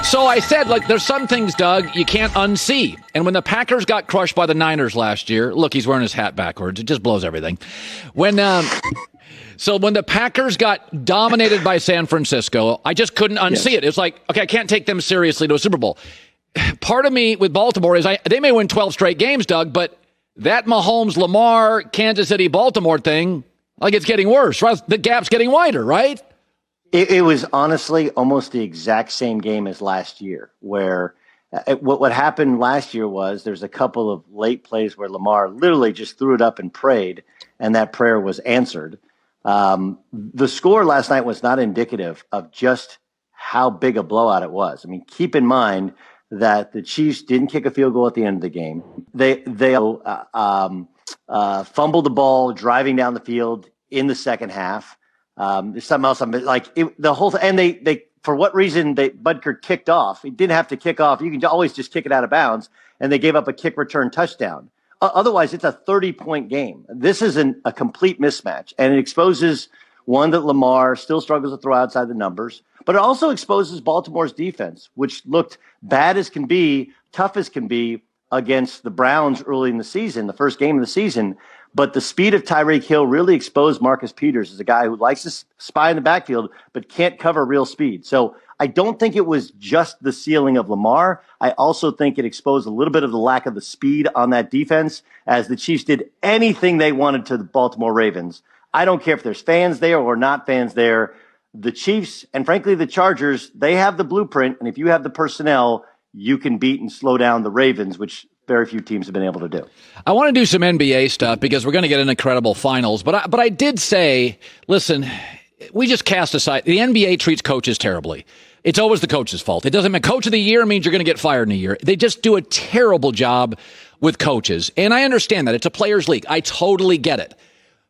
So I said, like, there's some things, Doug, you can't unsee. And when the Packers got crushed by the Niners last year, look, he's wearing his hat backwards. It just blows everything. So when the Packers got dominated by San Francisco, I just couldn't unsee it. It was like, okay, I can't take them seriously to a Super Bowl. Part of me with Baltimore is they may win 12 straight games, Doug, but that Mahomes, Lamar, Kansas City, Baltimore thing, like it's getting worse, right? The gap's getting wider, right? It was honestly almost the exact same game as last year, where what happened last year was there's a couple of late plays where Lamar literally just threw it up and prayed, and that prayer was answered. The score last night was not indicative of just how big a blowout it was. I mean, keep in mind that the Chiefs didn't kick a field goal at the end of the game. They fumbled the ball driving down the field in the second half. There's something else. The whole thing, and they for what reason Butker kicked off? He didn't have to kick off. You can always just kick it out of bounds, and they gave up a kick return touchdown. Otherwise, it's a 30-point game. This is a complete mismatch, and it exposes one that Lamar still struggles to throw outside the numbers, but it also exposes Baltimore's defense, which looked bad as can be, tough as can be against the Browns early in the season, the first game of the season. But the speed of Tyreek Hill really exposed Marcus Peters as a guy who likes to spy in the backfield but can't cover real speed. So I don't think it was just the ceiling of Lamar. I also think it exposed a little bit of the lack of the speed on that defense as the Chiefs did anything they wanted to the Baltimore Ravens. I don't care if there's fans there or not fans there. The Chiefs and frankly the Chargers, they have the blueprint. And if you have the personnel, you can beat and slow down the Ravens, which very few teams have been able to do. I want to do some NBA stuff because we're going to get an incredible finals. But I did say, listen, we just cast aside. The NBA treats coaches terribly. It's always the coach's fault. It doesn't mean coach of the year means you're going to get fired in a year. They just do a terrible job with coaches. And I understand that. It's a players' league. I totally get it.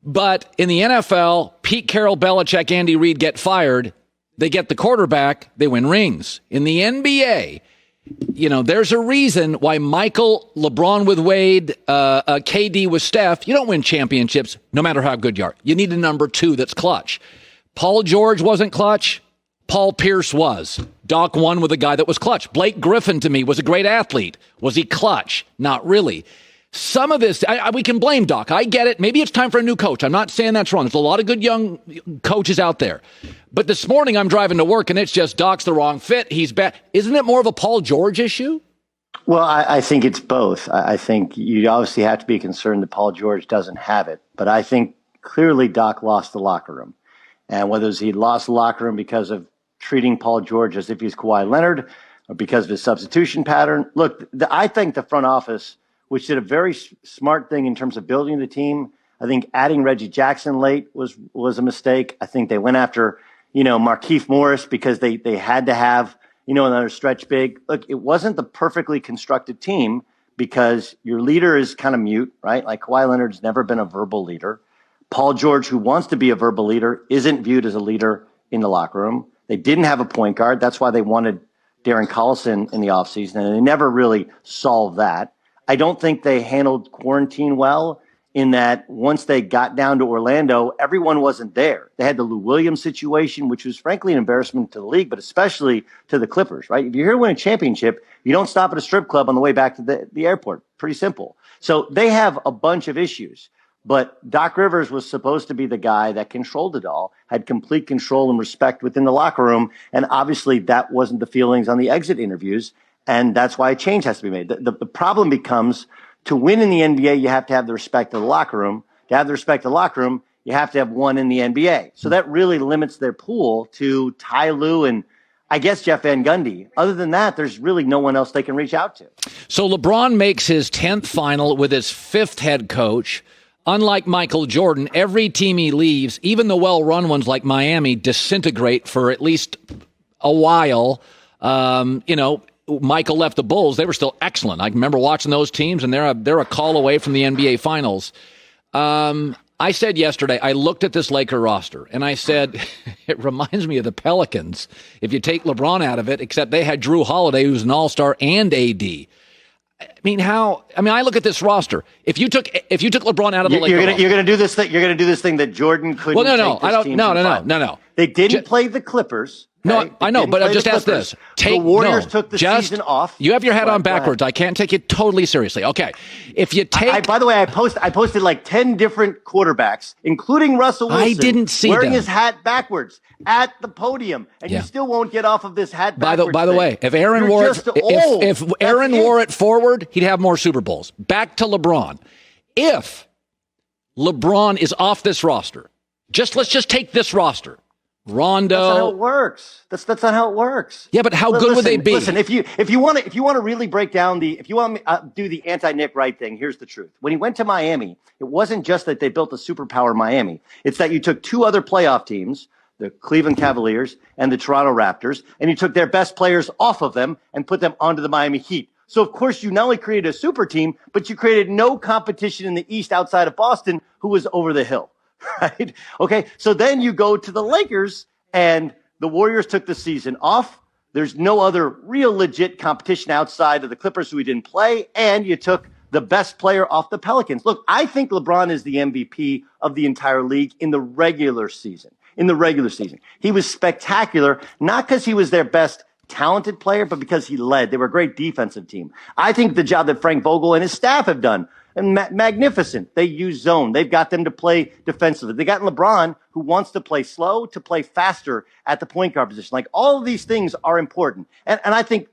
But in the NFL, Pete Carroll, Belichick, Andy Reid get fired. They get the quarterback. They win rings. In the NBA, there's a reason why Michael, LeBron with Wade, KD with Steph, you don't win championships no matter how good you are. You need a number two that's clutch. Paul George wasn't clutch. Paul Pierce was. Doc won with a guy that was clutch. Blake Griffin, to me, was a great athlete. Was he clutch? Not really. Some of this, we can blame Doc. I get it. Maybe it's time for a new coach. I'm not saying that's wrong. There's a lot of good young coaches out there. But this morning I'm driving to work and it's just Doc's the wrong fit. He's bad. Isn't it more of a Paul George issue? Well, I think it's both. I think you obviously have to be concerned that Paul George doesn't have it. But I think clearly Doc lost the locker room. And whether he lost the locker room because of treating Paul George as if he's Kawhi Leonard or because of his substitution pattern. Look, I think the front office, which did a very smart thing in terms of building the team. I think adding Reggie Jackson late was a mistake. I think they went after, Markieff Morris because they had to have, another stretch big. Look, it wasn't the perfectly constructed team because your leader is kind of mute, right? Like Kawhi Leonard's never been a verbal leader. Paul George, who wants to be a verbal leader, isn't viewed as a leader in the locker room. They didn't have a point guard. That's why they wanted Darren Collison in the offseason, and they never really solved that. I don't think they handled quarantine well in that once they got down to Orlando, everyone wasn't there. They had the Lou Williams situation, which was frankly an embarrassment to the league, but especially to the Clippers, right? If you're here to win a championship, you don't stop at a strip club on the way back to the airport. Pretty simple. So they have a bunch of issues. But Doc Rivers was supposed to be the guy that controlled it all, had complete control and respect within the locker room. And obviously that wasn't the feelings on the exit interviews. And that's why a change has to be made. The problem becomes to win in the NBA, you have to have the respect of the locker room. To have the respect of the locker room, you have to have one in the NBA. So that really limits their pool to Ty Lue and I guess Jeff Van Gundy. Other than that, there's really no one else they can reach out to. So LeBron makes his 10th final with his 5th head coach. Unlike Michael Jordan, every team he leaves, even the well-run ones like Miami, disintegrate for at least a while. Michael left the Bulls. They were still excellent. I remember watching those teams, and they're a call away from the NBA Finals. I said yesterday, I looked at this Laker roster, and I said, it reminds me of the Pelicans, if you take LeBron out of it, except they had Drew Holiday, who's an all-star, and AD. I look at this roster. If you took LeBron out of the Lakers, you're going to do this thing. You're going to do this thing that Jordan couldn't. Well, no. They didn't play the Clippers. No, I know, but I just ask this. The Warriors took the season off. You have your head on backwards. I can't take it totally seriously. Okay. If you take... by the way, I posted like 10 different quarterbacks, incling Russell Wilson. I didn't see wearing them. his hat backwards at the podium, and you still won't get off of this hat backwards. By the way, if Aaron wore it forward, he'd have more Super Bowls. Back to LeBron. If LeBron is off this roster, let's just take this roster. Rondo. That's not how it works. That's not how it works. Yeah, but how good would they be? Listen, if you want to really break down if you want to do the anti-Nick Wright thing, here's the truth. When he went to Miami, it wasn't just that they built a superpower in Miami. It's that you took two other playoff teams, the Cleveland Cavaliers and the Toronto Raptors, and you took their best players off of them and put them onto the Miami Heat. So, of course, you not only created a super team, but you created no competition in the East outside of Boston, who was over the hill. Right? Okay. So then you go to the Lakers, and the Warriors took the season off. There's no other real legit competition outside of the Clippers, who we didn't play. And you took the best player off the Pelicans. Look, I think LeBron is the MVP of the entire league in the regular season. He was spectacular, not because he was their best talented player, but because he led. They were a great defensive team. I think the job that Frank Vogel and his staff have done, and magnificent. They use zone. They've got them to play defensively. They got LeBron, who wants to play slow, to play faster at the point guard position. Like, all of these things are important. And I think,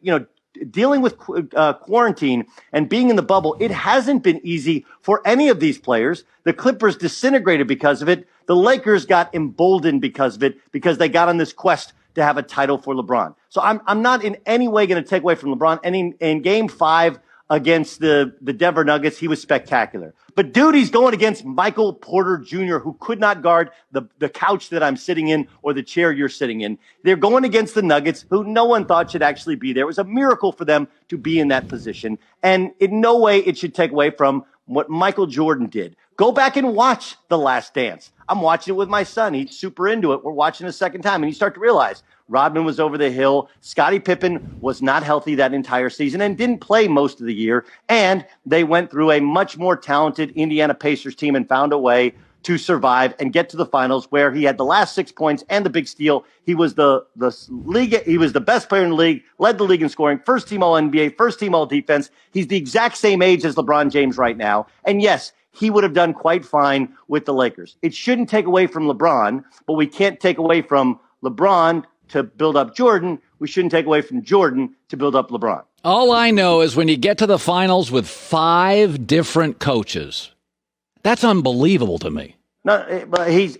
dealing with quarantine and being in the bubble, it hasn't been easy for any of these players. The Clippers disintegrated because of it. The Lakers got emboldened because of it, because they got on this quest to have a title for LeBron. So I'm not in any way going to take away from LeBron. And in Game 5 against the Denver Nuggets, he was spectacular. But dude, he's going against Michael Porter Jr., who could not guard the couch that I'm sitting in or the chair you're sitting in. They're going against the Nuggets, who no one thought should actually be there. It was a miracle for them to be in that position. And in no way it should take away from what Michael Jordan did. Go back and watch The Last Dance. I'm watching it with my son. He's super into it. We're watching it a second time, and you start to realize Rodman was over the hill. Scottie Pippen was not healthy that entire season and didn't play most of the year. And they went through a much more talented Indiana Pacers team and found a way to survive and get to the finals, where he had the last 6 points and the big steal. He was the league. He was the best player in the league, led the league in scoring, first team all NBA, first team all defense. He's the exact same age as LeBron James right now. And yes, he would have done quite fine with the Lakers. It shouldn't take away from LeBron, but we can't take away from LeBron to build up Jordan. We shouldn't take away from Jordan to build up LeBron. All I know is when you get to the finals with 5 different coaches, that's unbelievable to me. No, but he's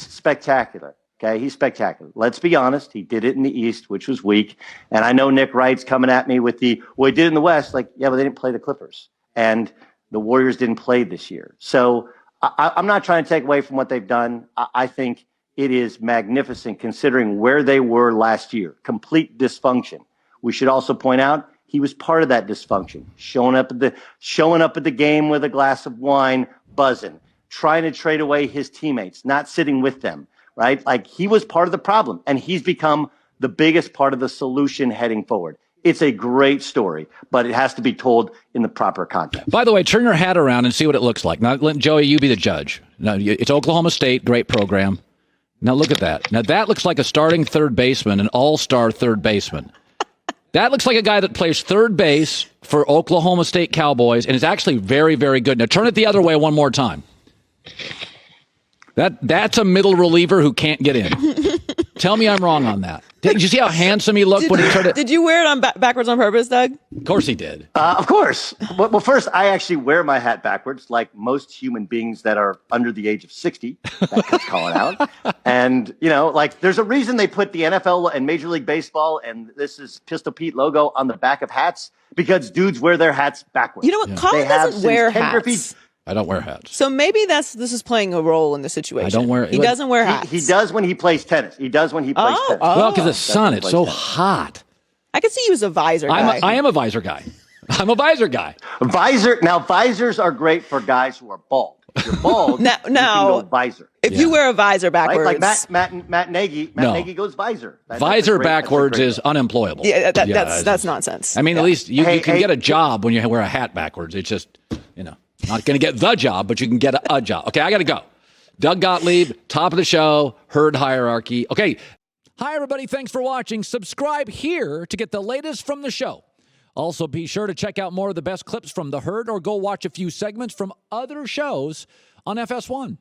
spectacular. Okay, he's spectacular. Let's be honest. He did it in the East, which was weak. And I know Nick Wright's coming at me with he did it in the West. Like, yeah, but they didn't play the Clippers. And the Warriors didn't play this year. So I'm not trying to take away from what they've done. I think it is magnificent considering where they were last year. Complete dysfunction. We should also point out he was part of that dysfunction, showing up at the game with a glass of wine, buzzing, trying to trade away his teammates, not sitting with them, right? Like, he was part of the problem, and he's become the biggest part of the solution heading forward. It's a great story, but it has to be told in the proper context. By the way, turn your hat around and see what it looks like. Now, let Joey, you be the judge. Now, it's Oklahoma State, great program. Now, look at that. Now, that looks like a starting third baseman, an all-star third baseman. That looks like a guy that plays third base for Oklahoma State Cowboys and is actually very, very good. Now, turn it the other way one more time. That's a middle reliever who can't get in. Tell me I'm wrong on that. Did you see how handsome he looked when he turned it? Did you wear it on backwards on purpose, Doug? Of course he did. Of course. Well, first, I actually wear my hat backwards, like most human beings that are under the age of 60. That cuts Colin out. And, there's a reason they put the NFL and Major League Baseball and this is Pistol Pete logo on the back of hats, because dudes wear their hats backwards. You know what? Yeah. Colin doesn't wear hats. I don't wear hats. So maybe this is playing a role in the situation. I don't wear. He doesn't wear hats. He does when he plays tennis. Well, because the sun, it's so hot. I could see you as a visor guy. I am a visor guy. I'm a visor guy. Visors are great for guys who are bald. If you're bald, now, you can go visor. If you wear a visor backwards. Right? Like Matt Nagy Nagy goes visor. Visor backwards is unemployable. Yeah, that's nonsense. I mean, at least you can get a job when you wear a hat backwards. It's just, not going to get the job, but you can get a job. Okay, I got to go. Doug Gottlieb, top of the show, herd hierarchy. Okay, Hi, everybody. Thanks for watching. Subscribe here to get the latest from the show. Also, be sure to check out more of the best clips from The Herd or go watch a few segments from other shows on FS1.